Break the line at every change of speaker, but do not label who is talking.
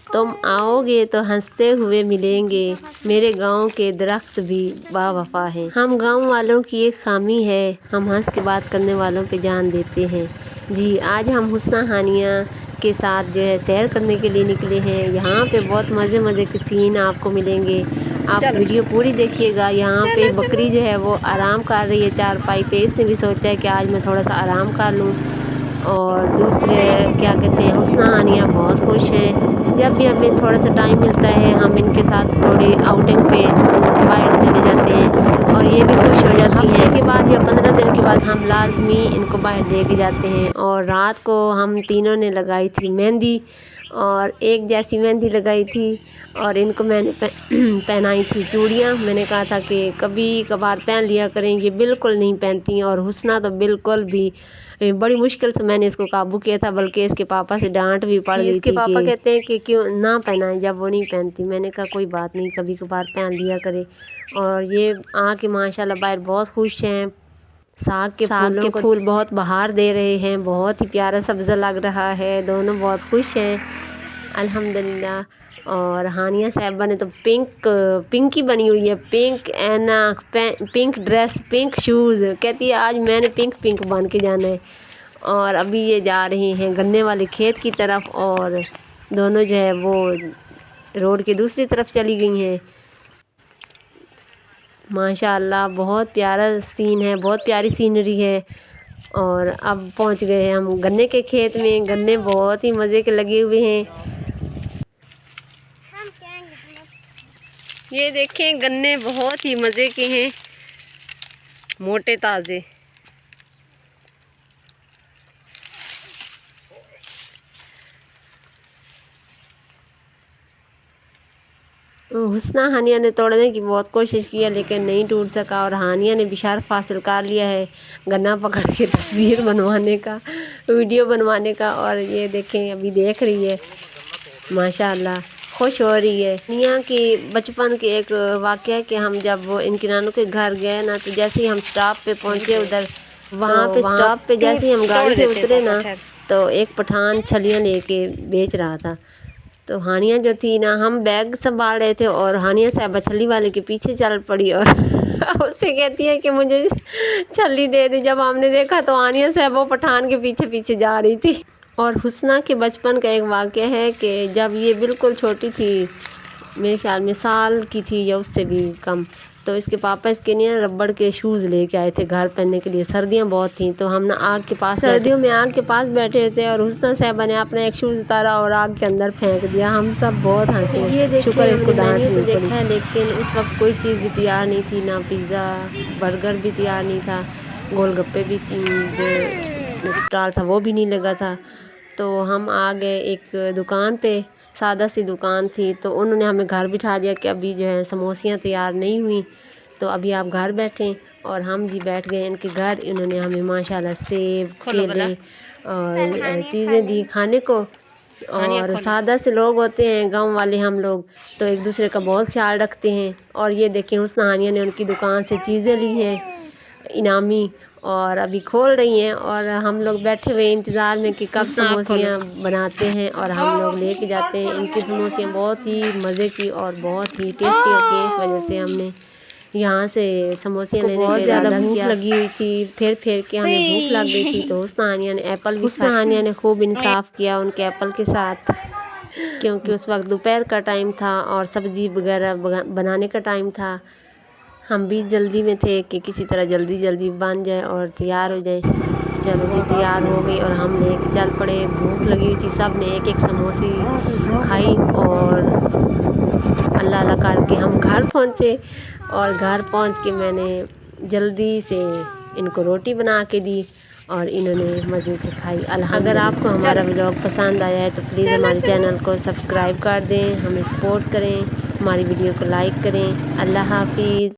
तुम आओगे तो हंसते हुए मिलेंगे, मेरे गांव के दरख्त भी बावफा हैं। हम गांव वालों की एक खामी है, हम हंस के बात करने वालों पे जान देते हैं। जी आज हम हुस्ना हानिया के साथ जो है सैर करने के लिए निकले हैं। यहाँ पे बहुत मज़े मज़े के सीन आपको मिलेंगे, आप वीडियो पूरी देखिएगा। यहाँ पे बकरी जो है वो आराम कर रही है चारपाई पे। इसने भी सोचा है कि आज मैं थोड़ा सा आराम कर लूँ। और दूसरे क्या कहते हैं, हुस्ना हानिया बहुत खुश हैं। जब भी हमें थोड़ा सा टाइम मिलता है हम इनके साथ थोड़ी आउटिंग पे बाहर चले जाते हैं और ये भी खुश हो जाती हैं। हफ्ते के बाद या 15 दिन के बाद हम लाजमी इनको बाहर लेके जाते हैं। और रात को हम तीनों ने लगाई थी मेहंदी और एक जैसी मेहंदी लगाई थी और इनको मैंने पहनाई थी चूड़ियाँ। मैंने कहा था कि कभी कभार पहन लिया करें, ये बिल्कुल नहीं पहनती। और हुस्ना तो बिल्कुल भी, बड़ी मुश्किल से मैंने इसको काबू किया था, बल्कि इसके पापा से डांट भी पड़ गई थी। इसके पापा कहते हैं कि क्यों ना पहनाएं जब वो नहीं पहनती। मैंने कहा कोई बात नहीं, कभी कभार पहन लिया करे। और ये आके माशाल्लाह बाहर बहुत खुश हैं। साग के फूल बहुत बहार दे रहे हैं, बहुत ही प्यारा सब्ज़ा लग रहा है। दोनों बहुत खुश हैं अल्हम्दुलिल्लाह। और हानिया साहिबा ने तो पिंकी बनी हुई है, pink and pink dress, pink shoes. कहती है आज मैंने पिंक बन के जाना है। और अभी ये जा रहे हैं गन्ने वाले खेत की तरफ और दोनों जो है वो रोड की दूसरी तरफ चली गई हैं। माशाल्लाह बहुत प्यारा सीन है, बहुत प्यारी सीनरी है। और अब पहुंच गए हैं हम गन्ने के खेत में। गन्ने बहुत ही मज़े के लगे हुए हैं। ये देखें गन्ने बहुत ही मज़े के हैं, मोटे ताज़े। हुस्ना हानिया ने तोड़ने की बहुत कोशिश की है लेकिन नहीं टूट सका। और हानिया ने भी शर्फ हासिल कर लिया है गन्ना पकड़ के तस्वीर बनवाने का, वीडियो बनवाने का। और ये देखें अभी देख रही है, माशाल्लाह खुश हो रही है। हानिया की बचपन के एक वाक़या है कि हम जब वो इनके नानू के घर गए ना, तो जैसे ही हम स्टॉप पे पहुँचे उधर, वहाँ पे स्टॉप पे जैसे ही हम गाड़ी से उतरे ना, तो एक पठान छलियाँ लेके बेच रहा था। तो हानिया जो थी ना, हम बैग संभाल रहे थे और हानिया साहबा छली वाले के पीछे चल पड़ी और उससे कहती है कि मुझे छली दे दे। जब हमने देखा तो हानिया साहबा पठान के पीछे पीछे जा रही थी। और हुस्ना के बचपन का एक वाक़या है कि जब ये बिल्कुल छोटी थी, मेरे ख्याल में साल की थी या उससे भी कम, तो इसके पापा इसके लिए रबड़ के शूज़ लेके आए थे घर पहनने के लिए। सर्दियाँ बहुत थी तो हम ना आग के पास, सर्दियों में आग के पास बैठे थे और हुस्ना साहिबा ने अपना एक शूज़ उतारा और आग के अंदर फेंक दिया। हम सब बहुत हंसे। ये शुक्र इसको डांट नहीं देखा है, लेकिन उस वक्त कोई चीज़ भी तैयार नहीं थी, ना पिज़्ज़ा बर्गर भी तैयार नहीं था, गोलगप्पे भी जो स्टॉल था वो भी नहीं लगा था। तो हम आ गए एक दुकान पे, सादा सी दुकान थी, तो उन्होंने हमें घर बिठा दिया कि अभी जो है समोसियाँ तैयार नहीं हुई तो अभी आप घर बैठें। और हम जी बैठ गए इनके घर। इन्होंने हमें माशाल्लाह सेब, केले और चीज़ें दी खाने को। और सादा से लोग होते हैं गांव वाले हम लोग, तो एक दूसरे का बहुत ख्याल रखते हैं। और ये देखें हुस्ना हानिया ने उनकी दुकान से चीज़ें ली हैं इनामी और अभी खोल रही हैं। और हम लोग बैठे हुए इंतज़ार में कि कब समोसियाँ बनाते हैं और हम लोग लेके जाते हैं। इनकी समोसियाँ बहुत ही मज़े की और बहुत ही टेस्टी होती हैं, इस वजह से हमने यहाँ से समोसे लेने बहुत ज़्यादा भूख लगी हुई थी। फिर के हमें भूख लग गई थी तो हुस्ना हानिया ने एप्पल भी, हुस्ना हानिया ने खूब इंसाफ किया उनके एप्पल के साथ, क्योंकि उस वक्त दोपहर का टाइम था और सब्ज़ी वगैरह बनाने का टाइम था। हम भी जल्दी में थे कि किसी तरह जल्दी बन जाए और तैयार हो जाए। चलो जी तैयार हो गई और हम लेके चल पड़े। भूख लगी हुई थी, सब ने एक एक समोसी खाई और अल्लाह अल्लाह करके हम घर पहुँचे। और घर पहुँच के मैंने जल्दी से इनको रोटी बना के दी और इन्होंने मज़े से खाई। अगर आपको हमारा व्लॉग पसंद आया है तो प्लीज़ हमारे चैनल को सब्सक्राइब कर दें, हमें सपोर्ट करें, हमारी वीडियो को लाइक करें। अल्लाह हाफिज़।